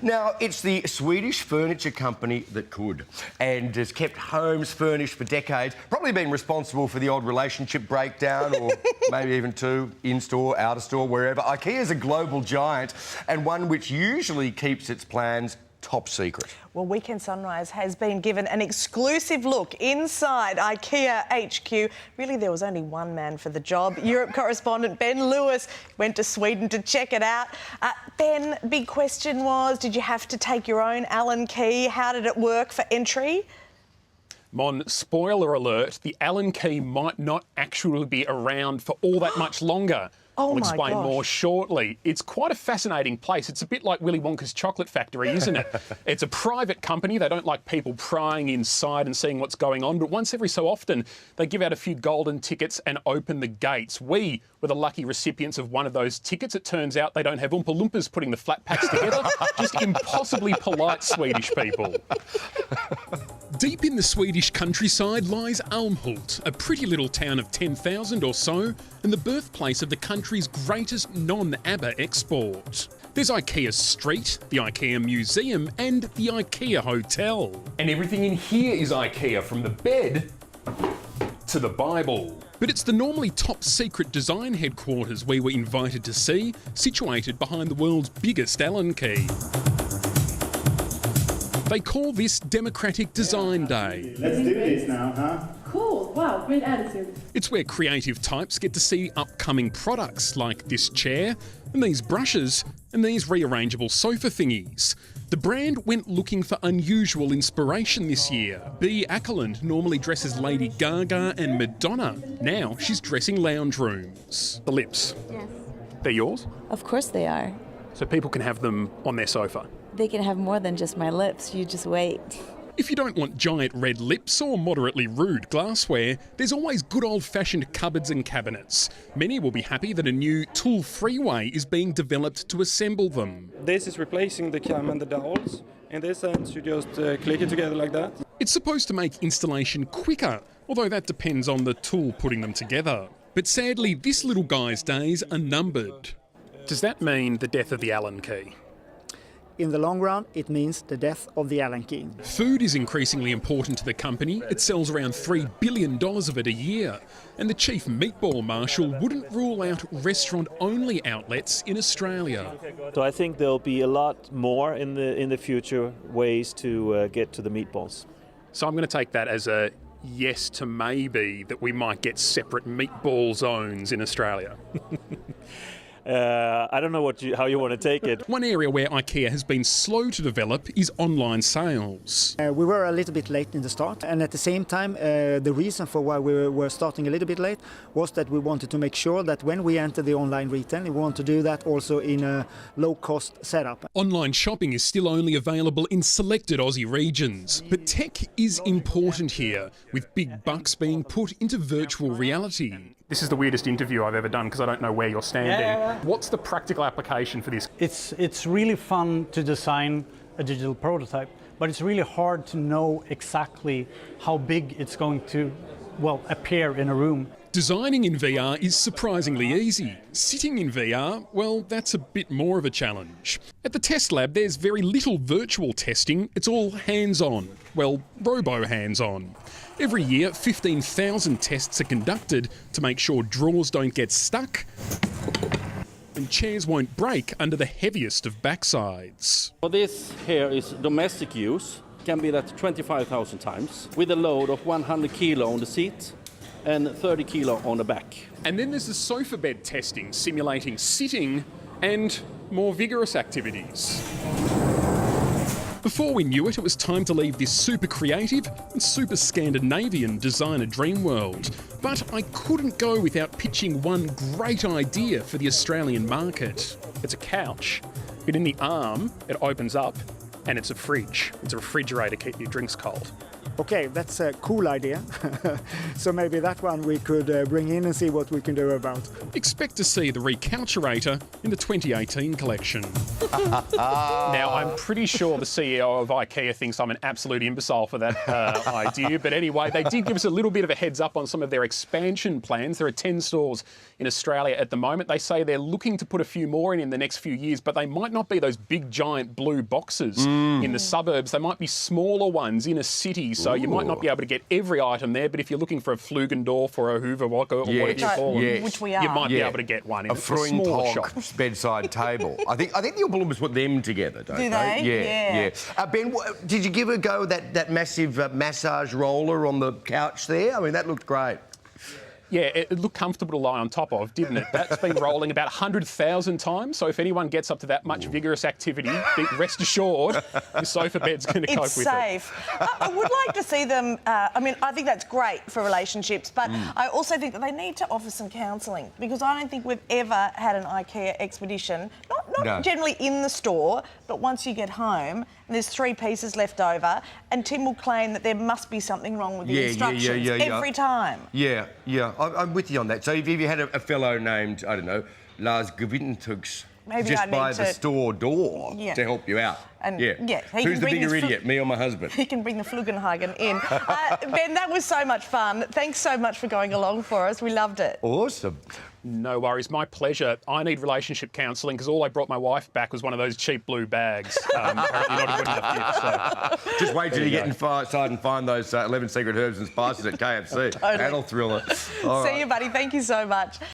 Now, it's the Swedish furniture company that could and has kept homes furnished for decades, probably been responsible for the odd relationship breakdown or maybe even two, in-store, out-of-store, wherever. Ikea is a global giant and one which usually keeps its plans top secret. Well, Weekend Sunrise has been given an exclusive look inside IKEA HQ. Really, there was only one man for the job. Europe correspondent Ben Lewis went to Sweden to check it out. Ben, big question was, did you have to take your own Allen key? How did it work for entry? Mon, spoiler alert, the Allen key might not actually be around for all that much longer. Oh, I'll explain more shortly. It's quite a fascinating place. It's a bit like Willy Wonka's chocolate factory, isn't it? It's a private company. They don't like people prying inside and seeing what's going on. But once every so often, they give out a few golden tickets and open the gates. We were the lucky recipients of one of those tickets. It turns out they don't have Oompa Loompas putting the flat packs together. Just impossibly polite Swedish people. Deep in the Swedish countryside lies Älmhult, a pretty little town of 10,000 or so, and the birthplace of the country's greatest non-ABBA export. There's IKEA Street, the IKEA Museum, and the IKEA Hotel. And everything in here is IKEA, from the bed to the Bible. But it's the normally top-secret design headquarters we were invited to see, situated behind the world's biggest Allen key. They call this Democratic Design Day. Let's do this now, huh? Cool, wow, great attitude. It's where creative types get to see upcoming products like this chair, and these brushes, and these rearrangeable sofa thingies. The brand went looking for unusual inspiration this year. Bea Ackerland normally dresses Lady Gaga and Madonna. Now she's dressing lounge rooms. The lips. Yes. They're yours? Of course they are. So people can have them on their sofa? They can have more than just my lips, you just wait. If you don't want giant red lips or moderately rude glassware, there's always good old-fashioned cupboards and cabinets. Many will be happy that a new tool-free way is being developed to assemble them. This is replacing the cam and the dowels. In this sense, you just click it together like that. It's supposed to make installation quicker, although that depends on the tool putting them together. But sadly, this little guy's days are numbered. Does that mean the death of the Allen key? In the long run, it means the death of the Allen key. Food is increasingly important to the company. It sells around $3 billion of it a year. And the chief meatball marshal wouldn't rule out restaurant-only outlets in Australia. So I think there'll be a lot more in the future ways to get to the meatballs. So I'm going to take that as a yes to maybe that we might get separate meatball zones in Australia. I don't know how you want to take it. One area where IKEA has been slow to develop is online sales. We were a little bit late in the start, and at the same time, the reason for why we were starting a little bit late was that we wanted to make sure that when we enter the online retail, we want to do that also in a low-cost setup. Online shopping is still only available in selected Aussie regions, but tech is important here, with big bucks being put into virtual reality. This is the weirdest interview I've ever done because I don't know where you're standing. Yeah. What's the practical application for this? It's really fun to design a digital prototype, but it's really hard to know exactly how big it's going to, well, appear in a room. Designing in VR is surprisingly easy. Sitting in VR, well, that's a bit more of a challenge. At the test lab, there's very little virtual testing. It's all hands-on. Well, robo-hands-on. Every year, 15,000 tests are conducted to make sure drawers don't get stuck and chairs won't break under the heaviest of backsides. Well, this here is domestic use. Can be that 25,000 times with a load of 100 kilo on the seat and 30 kilo on the back. And then there's the sofa bed testing, simulating sitting and more vigorous activities. Before we knew it, it was time to leave this super creative and super Scandinavian designer dream world. But I couldn't go without pitching one great idea for the Australian market. It's a couch, but in the arm, it opens up and it's a fridge. It's a refrigerator to keep your drinks cold. okay, that's a cool idea. So maybe that one we could bring in and see what we can do about. Expect to see the Recalculator in the 2018 collection. Now, I'm pretty sure the CEO of Ikea thinks I'm an absolute imbecile for that idea, but anyway, they did give us a little bit of a heads up on some of their expansion plans. There are 10 stores in Australia at the moment. They say they're looking to put a few more in the next few years, but they might not be those big giant blue boxes in the suburbs. They might be smaller ones in a city, so you might not be able to get every item there, but if you're looking for a Flugendorf or a Hoover Walker or whatever you call them, which we are, you might be able to get one in a a smaller shop. Freundtag bedside table. I think the Oberlumbers put them together, don't Do they? they? Yeah. Ben, did you give a go that massive massage roller on the couch there? I mean, that looked great. Yeah, it looked comfortable to lie on top of, didn't it? That's been rolling about 100,000 times, so if anyone gets up to that much vigorous activity, rest assured, your sofa bed's going to cope with it. It's safe. I would like to see them, I think that's great for relationships, but I also think that they need to offer some counselling, because I don't think we've ever had an IKEA expedition, not generally in the store, but once you get home and there's 3 pieces left over, and Tim will claim that there must be something wrong with the instructions every time. Yeah. I'm with you on that. So if you had a fellow named, I don't know, Lars Gewintugs, just by the store door to help you out. And who's the bigger idiot, me or my husband? He can bring the Flugenhagen in. Ben, that was so much fun. Thanks so much for going along for us. We loved it. Awesome. No worries, my pleasure. I need relationship counselling because all I brought my wife back was one of those cheap blue bags. Apparently not a good enough gift. So. Just wait till you get inside and find those 11 secret herbs and spices at KFC. Totally. That'll thrill it. See you, buddy. Thank you so much.